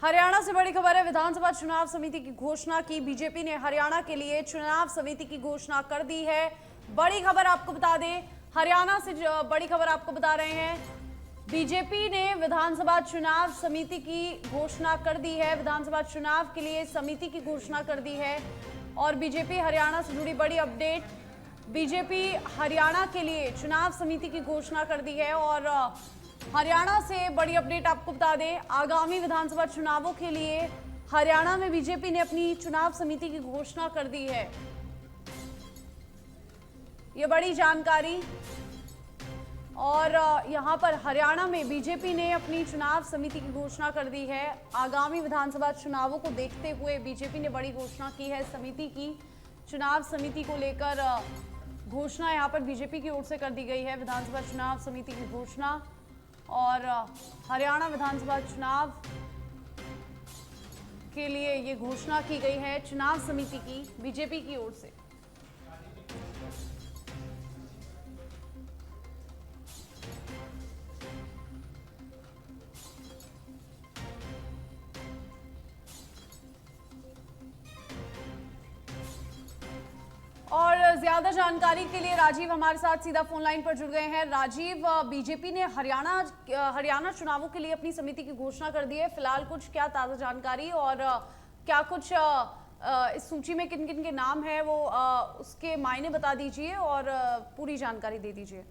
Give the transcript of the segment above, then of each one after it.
हरियाणा से बड़ी खबर है। विधानसभा चुनाव समिति की घोषणा की। बीजेपी ने हरियाणा के लिए चुनाव समिति की घोषणा कर दी है। बड़ी खबर आपको बता दें, हरियाणा से बड़ी खबर आपको बता रहे हैं। बीजेपी ने विधानसभा चुनाव समिति की घोषणा कर दी है। विधानसभा चुनाव के लिए समिति की घोषणा कर दी है और बीजेपी हरियाणा से जुड़ी बड़ी अपडेट। बीजेपी हरियाणा के लिए चुनाव समिति की घोषणा कर दी है और हरियाणा से बड़ी अपडेट आपको बता दें, आगामी विधानसभा चुनावों के लिए हरियाणा में बीजेपी ने अपनी चुनाव समिति की घोषणा कर दी है। ये बड़ी जानकारी। और यहां पर हरियाणा में बीजेपी ने अपनी चुनाव समिति की घोषणा कर दी है। आगामी विधानसभा चुनावों को देखते हुए बीजेपी ने बड़ी घोषणा की है। समिति की चुनाव समिति को लेकर घोषणा यहां पर बीजेपी की ओर से कर दी गई है। विधानसभा चुनाव समिति की घोषणा और हरियाणा विधानसभा चुनाव के लिए ये घोषणा की गई है चुनाव समिति की बीजेपी की ओर से। और ज्यादा जानकारी के लिए राजीव हमारे साथ सीधा फोन लाइन पर जुड़ गए हैं। राजीव, बीजेपी ने हरियाणा चुनावों के लिए अपनी समिति की घोषणा कर दी है। फिलहाल कुछ क्या ताजा जानकारी और क्या कुछ इस सूची में किन किन के नाम है वो उसके मायने बता दीजिए और पूरी जानकारी दे दीजिए।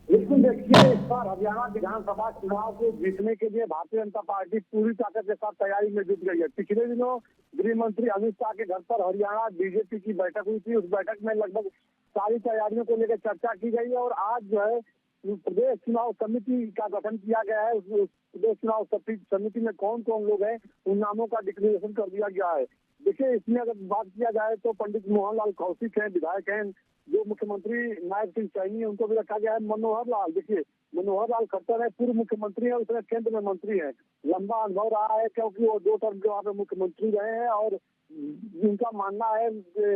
बिल्कुल, देखिए इस बार हरियाणा विधानसभा चुनाव को जीतने के लिए भारतीय जनता पार्टी पूरी ताकत के साथ तैयारी में जुट गई है। पिछले दिनों गृह मंत्री अमित शाह के घर पर हरियाणा बीजेपी की बैठक हुई थी। उस बैठक में लगभग सारी तैयारियों को लेकर चर्चा की गई है और आज जो है प्रदेश चुनाव समिति का गठन किया गया है। उस प्रदेश चुनाव समिति में कौन कौन लोग हैं उन नामों का डिक्लेरेशन कर दिया गया है। देखिए, इसमें अगर बात किया जाए तो पंडित मोहनलाल कौशिक हैं, विधायक हैं। जो मुख्यमंत्री नायब सिंह सैनी है उनको भी रखा गया है। मनोहर लाल, देखिए मनोहर लाल खट्टर है, पूर्व मुख्यमंत्री है, उसमें केंद्र में मंत्री है। लंबा अनुभव रहा है क्योंकि वो 2 टर्म के वहाँ पे मुख्यमंत्री रहे हैं और इनका मानना है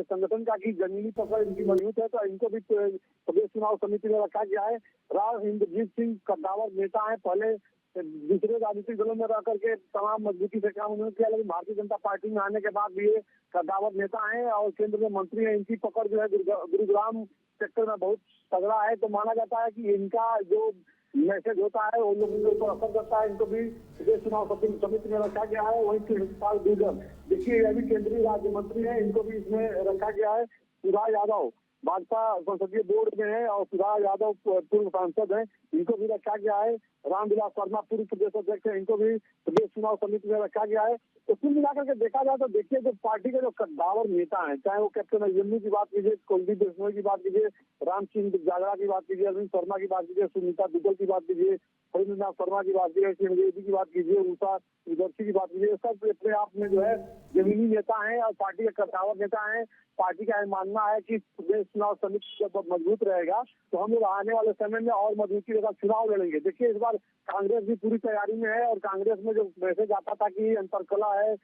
संगठन का कि जमीनी पकड़ इनकी मजबूत है, तो इनको भी प्रदेश चुनाव समिति में रखा गया है। राव इंद्रजीत सिंह कद्दावर नेता है, पहले दूसरे राजनीतिक दलों में रह करके तमाम मजबूती से काम उन्होंने किया, लेकिन भारतीय जनता पार्टी में आने के बाद भी ये कद्दावर नेता हैं और केंद्र में मंत्री हैं। इनकी पकड़ जो है गुरुग्राम सेक्टर में बहुत तगड़ा है, तो माना जाता है कि इनका जो मैसेज होता है वो लोगों के ऊपर असर करता है। इनको भी प्रदेश चुनाव समिति में रखा गया है। वहीं कृष्णपाल गुर्जर, देखिए ये भी केंद्रीय राज्य मंत्री है, इनको भी इसमें रखा गया है। सुधा यादव भाजपा संसदीय बोर्ड में है और सुधा यादव पूर्व सांसद हैं, इनको भी रखा गया है। रामविलास शर्मा पूर्व प्रदेश अध्यक्ष है, इनको भी प्रदेश चुनाव समिति में रखा गया है। तो कुल मिलाकर के देखा जाए तो देखिए जो पार्टी के जो कद्दावर नेता हैं, चाहे वो कैप्टन अभिमन्यु की बात कीजिए, कुलदीप बिश्नोई की बात कीजिए, राम सिंह जागरा की बात कीजिए, अरविंद शर्मा की बात कीजिए, सुनीता दुग्गल की बात कीजिए, हरिंद्रनाथ शर्मा की बात कीजिए, सिंह की बात कीजिए, उषा विदर्शी की बात कीजिए, सब अपने आप में जो है जमीनी नेता हैं और पार्टी के कद्दावर नेता हैं। पार्टी का मानना है कि प्रदेश चुनाव समिति जब मजबूत रहेगा तो हम लोग आने वाले समय में और मजबूती के साथ चुनाव लड़ेंगे। देखिए, इस बार कांग्रेस भी पूरी तैयारी में है और कांग्रेस में जो मैसेज आता था कि अंतरकला है,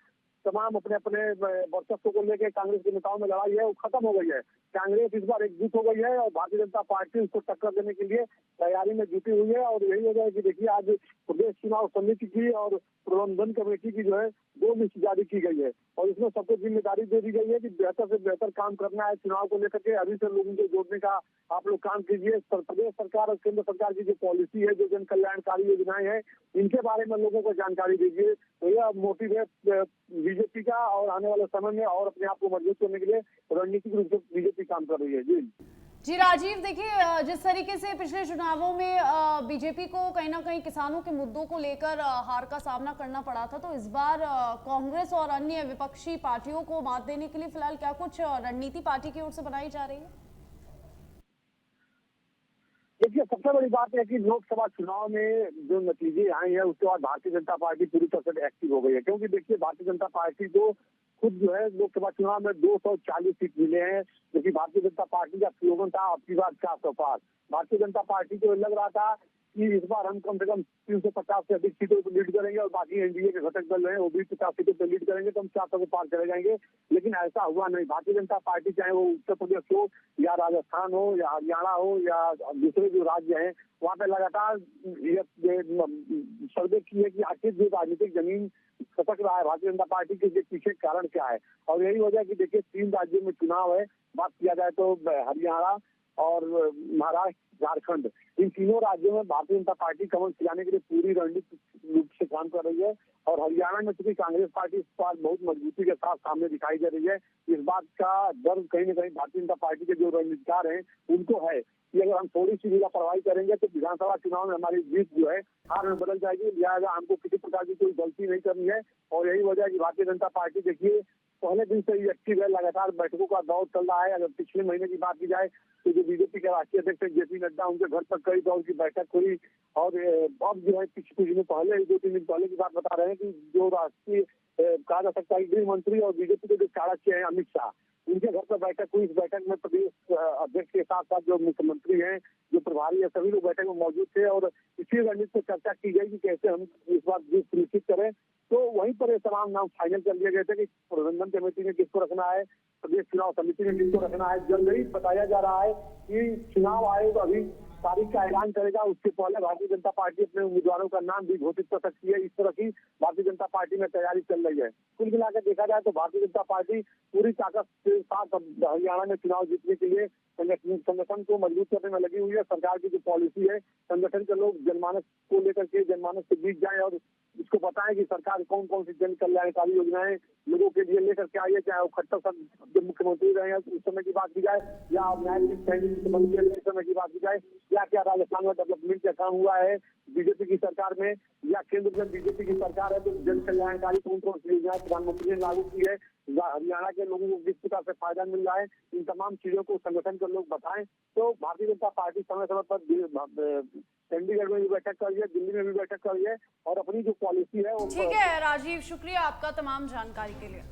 तमाम अपने अपने वर्चस्व को लेकर कांग्रेस के नेताओं में लड़ाई है, वो खत्म हो गई है। कांग्रेस इस बार एकजुट हो गई है और भारतीय जनता पार्टी उसको टक्कर देने के लिए तैयारी में जुटी हुई है। और यही वजह है कि देखिए आज प्रदेश चुनाव समिति की और प्रबंधन कमेटी की जो है 2 लिस्ट जारी की गई है और इसमें सबको जिम्मेदारी दे दी गई है कि बेहतर से बेहतर काम करना है चुनाव को लेकर के। अभी से लोगों को जोड़ने का आप लोग काम कीजिए। प्रदेश सरकार और केंद्र सरकार की जो पॉलिसी है, जो जन कल्याणकारी योजनाएं हैं, इनके बारे में लोगों को जानकारी दीजिए। तो यह मोटिव है बीजेपी का और आने वाले समय में और अपने आप को मजबूत करने के लिए रणनीतिक रूप से बीजेपी काम कर रही है। जी राजीव, देखिए जिस तरीके से पिछले चुनावों में बीजेपी को कहीं ना कहीं किसानों के मुद्दों को लेकर हार का सामना करना पड़ा था, तो इस बार कांग्रेस और अन्य विपक्षी पार्टियों को मात देने के लिए फिलहाल क्या कुछ रणनीति पार्टी की ओर से बनाई जा रही है? देखिए, सबसे बड़ी बात है कि लोकसभा चुनाव में जो नतीजे आए हैं उसके बाद भारतीय जनता पार्टी पूरी तरह से एक्टिव हो गई है। क्योंकि देखिए भारतीय जनता पार्टी को खुद जो है लोकसभा चुनाव में 240 सीट मिले हैं, क्योंकि भारतीय जनता पार्टी का स्लोगन था अब की बार 400 पार। भारतीय जनता पार्टी को लग रहा था कि इस बार हम कम से कम 350 से अधिक सीटों पर लीड करेंगे और बाकी एनडीए के घटक दल हैं वो भी 50 सीटों पर लीड करेंगे, तो हम 400 को पार चले जाएंगे। लेकिन ऐसा हुआ नहीं। भारतीय जनता पार्टी चाहे वो उत्तर प्रदेश हो या राजस्थान हो या हरियाणा हो या दूसरे जो राज्य हैं, वहाँ पे लगातार सर्वे की है कि आखिर जो राजनीतिक जमीन खसक रहा है भारतीय जनता पार्टी के पीछे कारण क्या है। और यही वजह कि देखिए 3 राज्यों में चुनाव है। बात किया जाए तो हरियाणा और महाराष्ट्र, झारखंड, इन तीनों राज्यों में भारतीय जनता पार्टी कमल खिलाने के लिए पूरी रणनीतिक रूप से काम कर रही है। और हरियाणा में चूंकि कांग्रेस पार्टी इस बार बहुत मजबूती के साथ सामने दिखाई दे रही है, इस बात का गर्व कहीं न कहीं भारतीय जनता पार्टी के जो रणनीतिकार हैं उनको है कि अगर हम थोड़ी सी भी लापरवाही करेंगे तो विधानसभा चुनाव में हमारी जीत जो है हार में बदल जाएगी। लिहाजा हमको किसी प्रकार की कोई गलती नहीं करनी है। और यही वजह है कि भारतीय जनता पार्टी देखिए पहले दिन से ही एक्टिव है, लगातार बैठकों का दौर चल रहा है। अगर पिछले महीने की बात की जाए तो जो बीजेपी के राष्ट्रीय अध्यक्ष जेपी नड्डा, उनके घर पर कई दौर की बैठक हुई। और अब जो है कुछ दिन पहले, 2-3 दिन पहले की बात बता रहे हैं कि जो राष्ट्रीय कहा जा सकता है गृह मंत्री और बीजेपी के जो चाणक्य हैं अमित शाह, उनके घर पर बैठक हुई। इस बैठक में प्रदेश अध्यक्ष के साथ साथ जो मुख्यमंत्री हैं, जो प्रभारी है, सभी लोग बैठक में मौजूद थे और इसी रणनीति पर चर्चा की गई कि कैसे हम इस बार जीत सुनिश्चित करें। तो वहीं पर ये तमाम नाम फाइनल कर दिए गए थे कि प्रबंधन कमेटी ने किसको रखना है, प्रदेश चुनाव समिति ने किसको रखना है। जल्द ही बताया जा रहा है कि चुनाव आयोग अभी तारीख का ऐलान करेगा, उसके पहले भारतीय जनता पार्टी अपने उम्मीदवारों का नाम भी घोषित कर सकती है। इस तरह की भारतीय जनता पार्टी में तैयारी चल रही है। कुल मिलाकर देखा जाए तो भारतीय जनता पार्टी पूरी ताकत के साथ हरियाणा में चुनाव जीतने के लिए संगठन को मजबूत करने में लगी हुई है। सरकार की जो पॉलिसी है, संगठन के लोग जनमानस को लेकर के जनमानस से बीत जाए और इसको बताएं कि सरकार कौन कौन सी जन कल्याणकारी योजनाएं लोगों के लिए लेकर के आई है। चाहे वो खट्टर साहब जब मुख्यमंत्री रहे हैं उस समय की बात की जाए या न्यायाधीश मुख्यमंत्री उस समय की बात की जाए, या क्या राजस्थान में डेवलपमेंट का काम हुआ है बीजेपी की सरकार में, या केंद्र में बीजेपी की सरकार है तो जन कल्याणकारी कौन कौन सी योजनाएं प्रधानमंत्री ने लागू की है, हरियाणा के लोगों को किस प्रकार से फायदा मिल रहा है, इन तमाम चीजों को संगठन के लोग बताएं। तो भारतीय जनता पार्टी समय समय पर चंडीगढ़ में भी बैठक कर रही है, दिल्ली में भी बैठक कर रही है और अपनी जो पॉलिसी है वो। ठीक है राजीव, शुक्रिया आपका तमाम जानकारी के लिए।